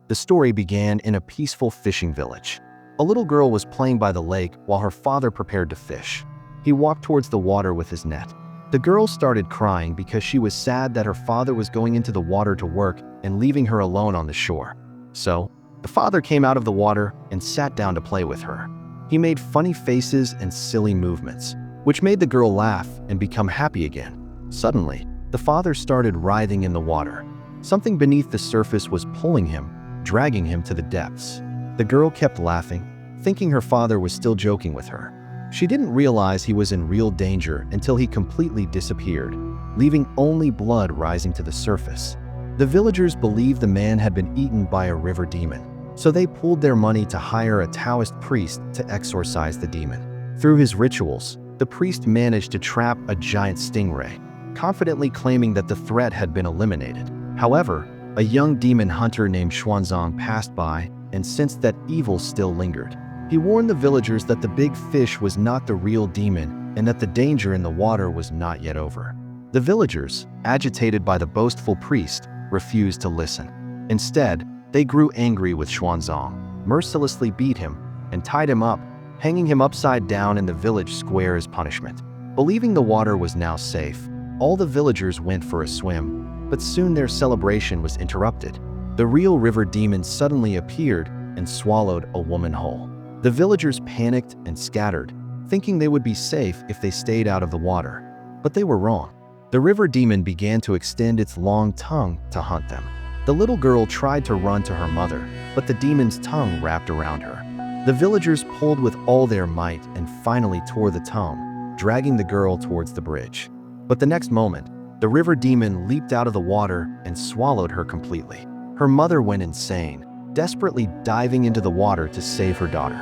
The story began in a peaceful fishing village. A little girl was playing by the lake while her father prepared to fish. He walked towards the water with his net. The girl started crying because she was sad that her father was going into the water to work and leaving her alone on the shore. So, the father came out of the water and sat down to play with her. He made funny faces and silly movements, which made the girl laugh and become happy again. Suddenly, the father started writhing in the water. Something beneath the surface was pulling him, dragging him to the depths. The girl kept laughing, thinking her father was still joking with her. She didn't realize he was in real danger until he completely disappeared, leaving only blood rising to the surface. The villagers believed the man had been eaten by a river demon, so they pooled their money to hire a Taoist priest to exorcise the demon. Through his rituals, the priest managed to trap a giant stingray, confidently claiming that the threat had been eliminated. However, a young demon hunter named Xuanzang passed by and sensed that evil still lingered. He warned the villagers that the big fish was not the real demon and that the danger in the water was not yet over. The villagers, agitated by the boastful priest, refused to listen. Instead, they grew angry with Xuanzang, mercilessly beat him, and tied him up, hanging him upside down in the village square as punishment. Believing the water was now safe, all the villagers went for a swim, but soon their celebration was interrupted. The real river demon suddenly appeared and swallowed a woman whole. The villagers panicked and scattered, thinking they would be safe if they stayed out of the water. But they were wrong. The river demon began to extend its long tongue to hunt them. The little girl tried to run to her mother, but the demon's tongue wrapped around her. The villagers pulled with all their might and finally tore the tongue, dragging the girl towards the bridge. But the next moment, the river demon leaped out of the water and swallowed her completely. Her mother went insane, desperately diving into the water to save her daughter.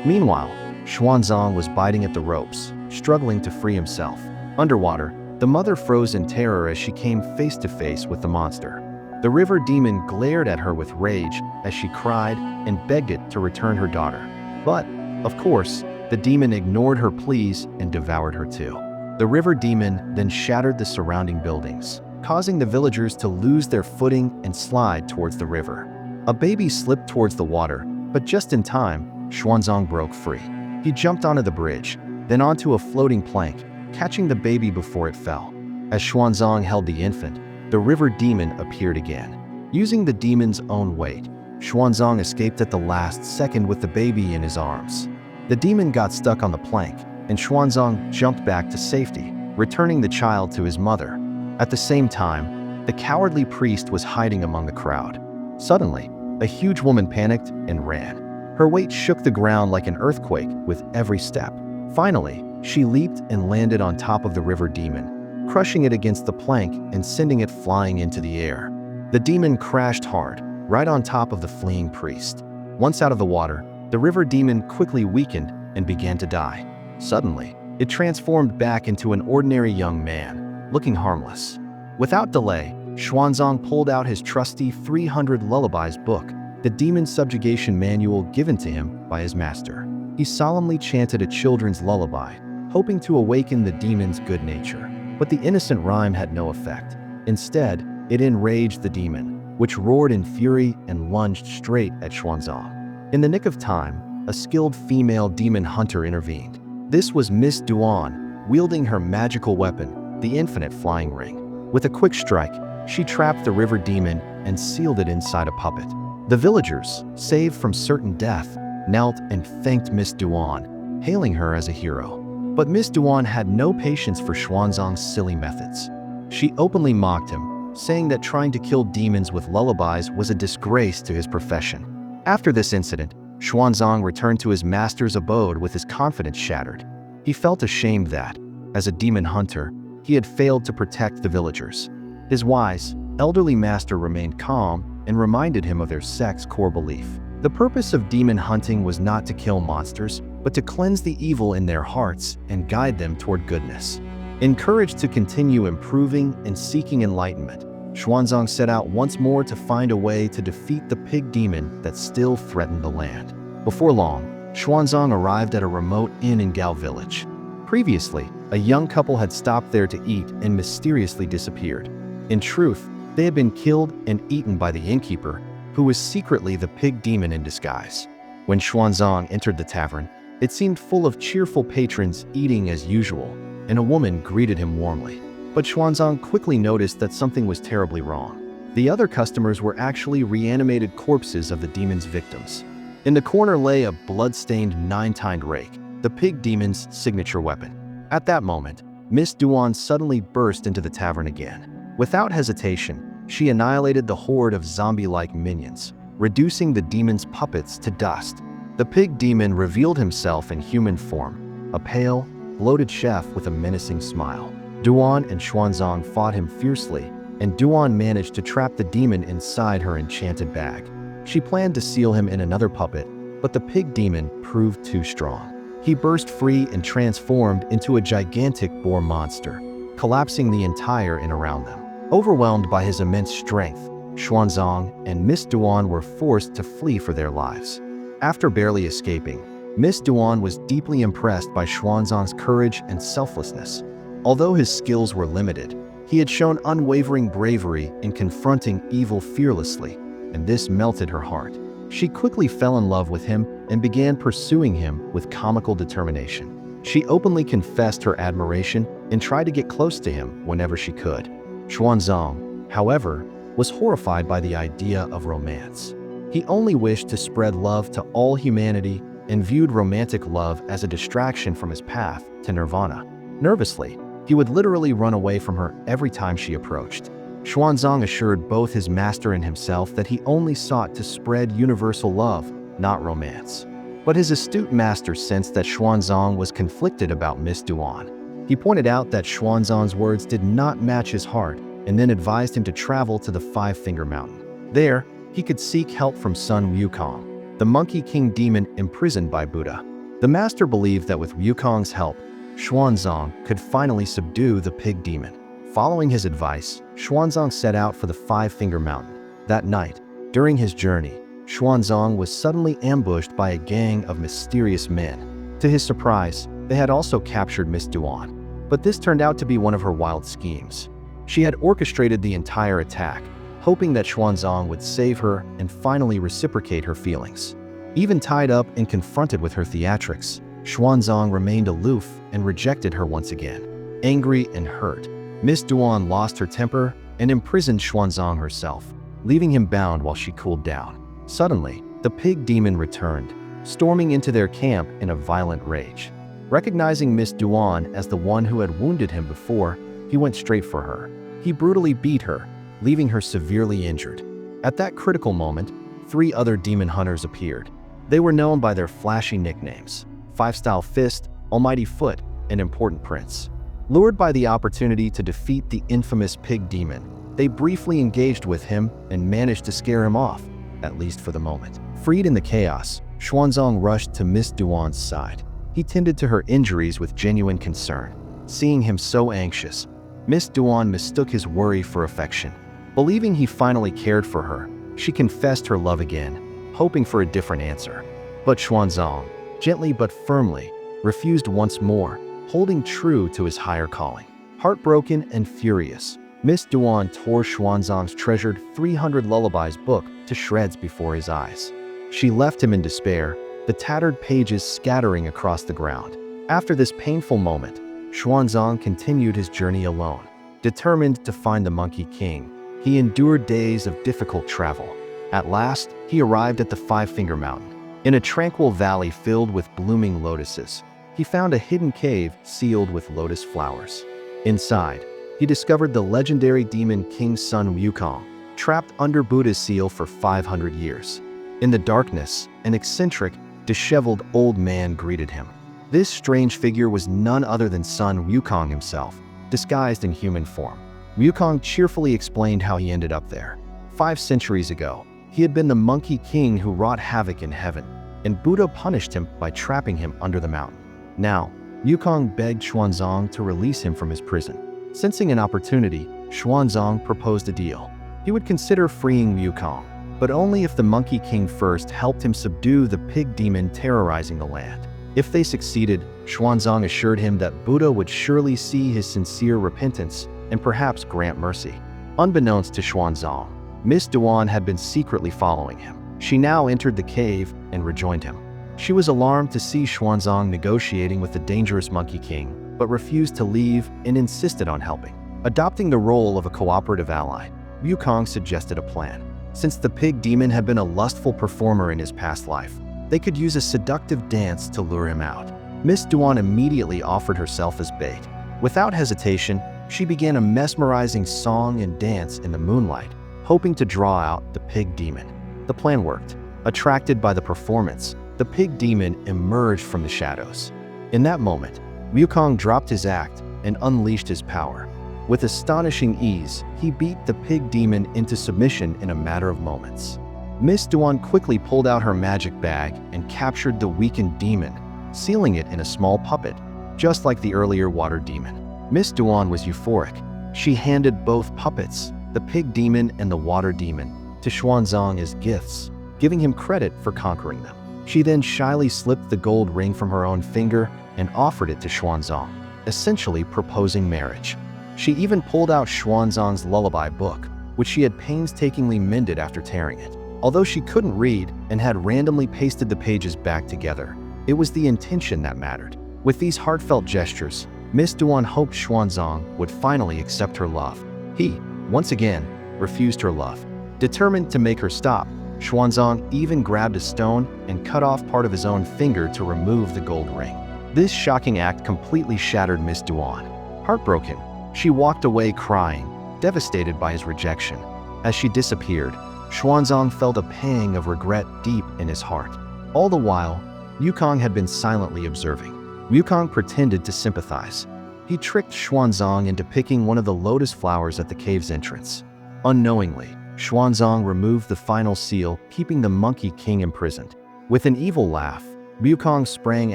Meanwhile, Xuanzang was biting at the ropes, struggling to free himself. Underwater, the mother froze in terror as she came face to face with the monster. The river demon glared at her with rage as she cried and begged it to return her daughter. But, of course, the demon ignored her pleas and devoured her too. The river demon then shattered the surrounding buildings, causing the villagers to lose their footing and slide towards the river. A baby slipped towards the water, but just in time, Xuanzang broke free. He jumped onto the bridge, then onto a floating plank, catching the baby before it fell. As Xuanzang held the infant, the river demon appeared again. Using the demon's own weight, Xuanzang escaped at the last second with the baby in his arms. The demon got stuck on the plank, and Xuanzang jumped back to safety, returning the child to his mother. At the same time, the cowardly priest was hiding among the crowd. Suddenly, a huge woman panicked and ran. Her weight shook the ground like an earthquake with every step. Finally, she leaped and landed on top of the river demon, crushing it against the plank and sending it flying into the air. The demon crashed hard, right on top of the fleeing priest. Once out of the water, the river demon quickly weakened and began to die. Suddenly, it transformed back into an ordinary young man, looking harmless. Without delay, Xuanzang pulled out his trusty 300 Lullabies book, the demon subjugation manual given to him by his master. He solemnly chanted a children's lullaby, hoping to awaken the demon's good nature. But the innocent rhyme had no effect. Instead, it enraged the demon, which roared in fury and lunged straight at Xuanzang. In the nick of time, a skilled female demon hunter intervened. This was Miss Duan, wielding her magical weapon, the infinite flying ring. With a quick strike, she trapped the river demon and sealed it inside a puppet. The villagers, saved from certain death, knelt and thanked Miss Duan, hailing her as a hero. But Miss Duan had no patience for Xuanzang's silly methods. She openly mocked him, saying that trying to kill demons with lullabies was a disgrace to his profession. After this incident, Xuanzang returned to his master's abode with his confidence shattered. He felt ashamed that, as a demon hunter, he had failed to protect the villagers. His wise, elderly master remained calm and reminded him of their sect's core belief. The purpose of demon hunting was not to kill monsters, but to cleanse the evil in their hearts and guide them toward goodness. Encouraged to continue improving and seeking enlightenment, Xuanzang set out once more to find a way to defeat the pig demon that still threatened the land. Before long, Xuanzang arrived at a remote inn in Gao village. Previously, a young couple had stopped there to eat and mysteriously disappeared. In truth, they had been killed and eaten by the innkeeper, who was secretly the pig demon in disguise. When Xuanzang entered the tavern, it seemed full of cheerful patrons eating as usual, and a woman greeted him warmly. But Xuanzang quickly noticed that something was terribly wrong. The other customers were actually reanimated corpses of the demon's victims. In the corner lay a blood-stained 9-tined rake, the pig demon's signature weapon. At that moment, Miss Duan suddenly burst into the tavern again. Without hesitation, she annihilated the horde of zombie-like minions, reducing the demon's puppets to dust. The pig demon revealed himself in human form, a pale, bloated chef with a menacing smile. Duan and Xuanzang fought him fiercely, and Duan managed to trap the demon inside her enchanted bag. She planned to seal him in another puppet, but the pig demon proved too strong. He burst free and transformed into a gigantic boar monster, collapsing the entire inn around them. Overwhelmed by his immense strength, Xuanzang and Miss Duan were forced to flee for their lives. After barely escaping, Miss Duan was deeply impressed by Xuanzang's courage and selflessness. Although his skills were limited, he had shown unwavering bravery in confronting evil fearlessly, and this melted her heart. She quickly fell in love with him and began pursuing him with comical determination. She openly confessed her admiration and tried to get close to him whenever she could. Xuanzang, however, was horrified by the idea of romance. He only wished to spread love to all humanity and viewed romantic love as a distraction from his path to nirvana. Nervously, he would literally run away from her every time she approached. Xuanzang assured both his master and himself that he only sought to spread universal love, not romance. But his astute master sensed that Xuanzang was conflicted about Miss Duan. He pointed out that Xuanzang's words did not match his heart and then advised him to travel to the Five-Finger Mountain. There, he could seek help from Sun Wukong, the Monkey King demon imprisoned by Buddha. The master believed that with Wukong's help, Xuanzang could finally subdue the pig demon. Following his advice, Xuanzang set out for the Five-Finger Mountain. That night, during his journey, Xuanzang was suddenly ambushed by a gang of mysterious men. To his surprise, they had also captured Miss Duan. But this turned out to be one of her wild schemes. She had orchestrated the entire attack, hoping that Xuanzang would save her and finally reciprocate her feelings. Even tied up and confronted with her theatrics, Xuanzang remained aloof and rejected her once again. Angry and hurt, Miss Duan lost her temper and imprisoned Xuanzang herself, leaving him bound while she cooled down. Suddenly, the pig demon returned, storming into their camp in a violent rage. Recognizing Miss Duan as the one who had wounded him before, he went straight for her. He brutally beat her, leaving her severely injured. At that critical moment, 3 other demon hunters appeared. They were known by their flashy nicknames: Five-Style Fist, Almighty Foot, and Important Prince. Lured by the opportunity to defeat the infamous pig demon, they briefly engaged with him and managed to scare him off, at least for the moment. Freed in the chaos, Xuanzang rushed to Miss Duan's side. He tended to her injuries with genuine concern. Seeing him so anxious, Miss Duan mistook his worry for affection. Believing he finally cared for her, she confessed her love again, hoping for a different answer. But Xuanzang, gently but firmly, refused once more, holding true to his higher calling. Heartbroken and furious, Miss Duan tore Xuanzang's treasured 300 Lullabies book to shreds before his eyes. She left him in despair, the tattered pages scattering across the ground. After this painful moment, Xuanzang continued his journey alone. Determined to find the Monkey King, he endured days of difficult travel. At last, he arrived at the Five-Finger Mountain. In a tranquil valley filled with blooming lotuses, he found a hidden cave sealed with lotus flowers. Inside, he discovered the legendary demon King Sun Wukong, trapped under Buddha's seal for 500 years. In the darkness, an eccentric, disheveled old man greeted him. This strange figure was none other than Sun Wukong himself, disguised in human form. Wukong cheerfully explained how he ended up there. 5 centuries ago, he had been the Monkey King who wrought havoc in heaven, and Buddha punished him by trapping him under the mountain. Now, Wukong begged Xuanzang to release him from his prison. Sensing an opportunity, Xuanzang proposed a deal. He would consider freeing Wukong, but only if the Monkey King first helped him subdue the pig demon terrorizing the land. If they succeeded, Xuanzang assured him that Buddha would surely see his sincere repentance and perhaps grant mercy. Unbeknownst to Xuanzang, Miss Duan had been secretly following him. She now entered the cave and rejoined him. She was alarmed to see Xuanzang negotiating with the dangerous Monkey King, but refused to leave and insisted on helping. Adopting the role of a cooperative ally, Wukong suggested a plan. Since the pig demon had been a lustful performer in his past life, they could use a seductive dance to lure him out. Miss Duan immediately offered herself as bait. Without hesitation, she began a mesmerizing song and dance in the moonlight, hoping to draw out the pig demon. The plan worked. Attracted by the performance, the pig demon emerged from the shadows. In that moment, Wukong dropped his act and unleashed his power. With astonishing ease, he beat the pig demon into submission in a matter of moments. Miss Duan quickly pulled out her magic bag and captured the weakened demon, sealing it in a small puppet, just like the earlier water demon. Miss Duan was euphoric. She handed both puppets, the pig demon and the water demon, to Xuanzang as gifts, giving him credit for conquering them. She then shyly slipped the gold ring from her own finger and offered it to Xuanzang, essentially proposing marriage. She even pulled out Xuanzang's lullaby book, which she had painstakingly mended after tearing it. Although she couldn't read and had randomly pasted the pages back together, it was the intention that mattered. With these heartfelt gestures, Miss Duan hoped Xuanzang would finally accept her love. He, once again, refused her love. Determined to make her stop, Xuanzang even grabbed a stone and cut off part of his own finger to remove the gold ring. This shocking act completely shattered Miss Duan. Heartbroken, she walked away crying, devastated by his rejection. As she disappeared, Xuanzang felt a pang of regret deep in his heart. All the while, Wukong had been silently observing. Wukong pretended to sympathize. He tricked Xuanzang into picking one of the lotus flowers at the cave's entrance. Unknowingly, Xuanzang removed the final seal, keeping the Monkey King imprisoned. With an evil laugh, Wukong sprang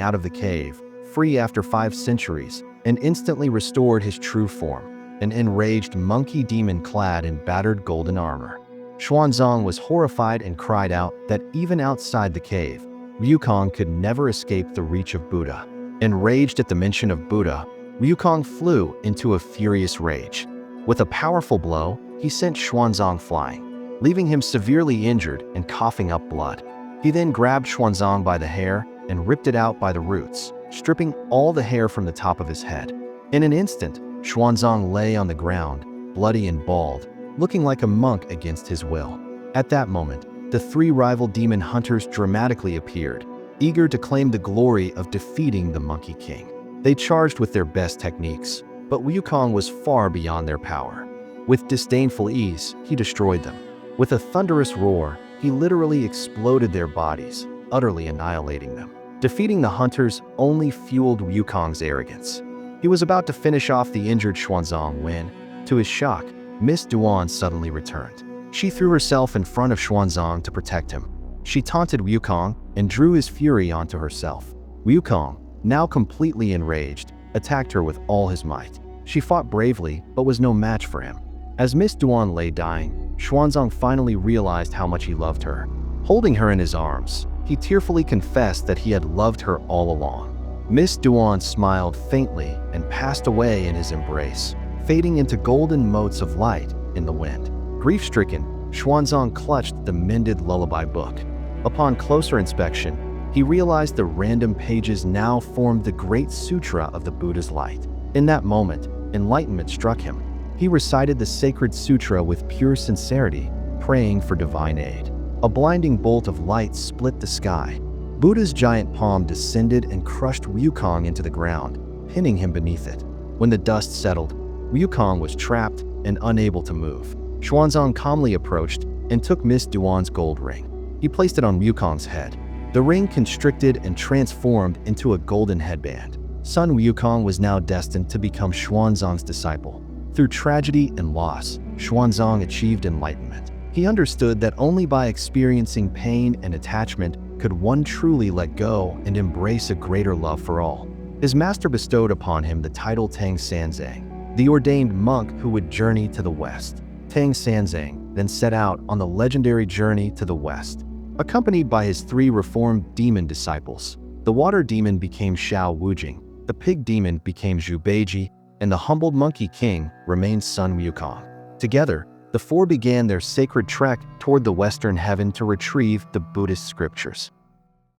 out of the cave, free after 5 centuries, and instantly restored his true form, an enraged monkey demon clad in battered golden armor. Xuanzang was horrified and cried out that even outside the cave, Wukong could never escape the reach of Buddha. Enraged at the mention of Buddha, Wukong flew into a furious rage. With a powerful blow, he sent Xuanzang flying, leaving him severely injured and coughing up blood. He then grabbed Xuanzang by the hair and ripped it out by the roots, stripping all the hair from the top of his head. In an instant, Xuanzang lay on the ground, bloody and bald, looking like a monk against his will. At that moment, the 3 rival demon hunters dramatically appeared, eager to claim the glory of defeating the Monkey King. They charged with their best techniques, but Wukong was far beyond their power. With disdainful ease, he destroyed them. With a thunderous roar, he literally exploded their bodies, utterly annihilating them. Defeating the hunters only fueled Wukong's arrogance. He was about to finish off the injured Xuanzang when, to his shock, Miss Duan suddenly returned. She threw herself in front of Xuanzang to protect him. She taunted Wukong and drew his fury onto herself. Wukong, now completely enraged, attacked her with all his might. She fought bravely, but was no match for him. As Miss Duan lay dying, Xuanzang finally realized how much he loved her. Holding her in his arms, he tearfully confessed that he had loved her all along. Miss Duan smiled faintly and passed away in his embrace, fading into golden motes of light in the wind. Grief-stricken, Xuanzang clutched the mended lullaby book. Upon closer inspection, he realized the random pages now formed the Great Sutra of the Buddha's light. In that moment, enlightenment struck him. He recited the sacred sutra with pure sincerity, praying for divine aid. A blinding bolt of light split the sky. Buddha's giant palm descended and crushed Wukong into the ground, pinning him beneath it. When the dust settled, Wukong was trapped and unable to move. Xuanzang calmly approached and took Miss Duan's gold ring. He placed it on Wukong's head. The ring constricted and transformed into a golden headband. Son Wukong was now destined to become Xuanzang's disciple. Through tragedy and loss, Xuanzang achieved enlightenment. He understood that only by experiencing pain and attachment could one truly let go and embrace a greater love for all. His master bestowed upon him the title Tang Sanzang, the ordained monk who would journey to the west. Tang Sanzang then set out on the legendary journey to the west. Accompanied by his 3 reformed demon disciples, the water demon became Xiao Wujing, the pig demon became Zhu Beiji, and the humbled Monkey King remained Sun Wukong. Together, The four began their sacred trek toward the western heaven to retrieve the Buddhist scriptures.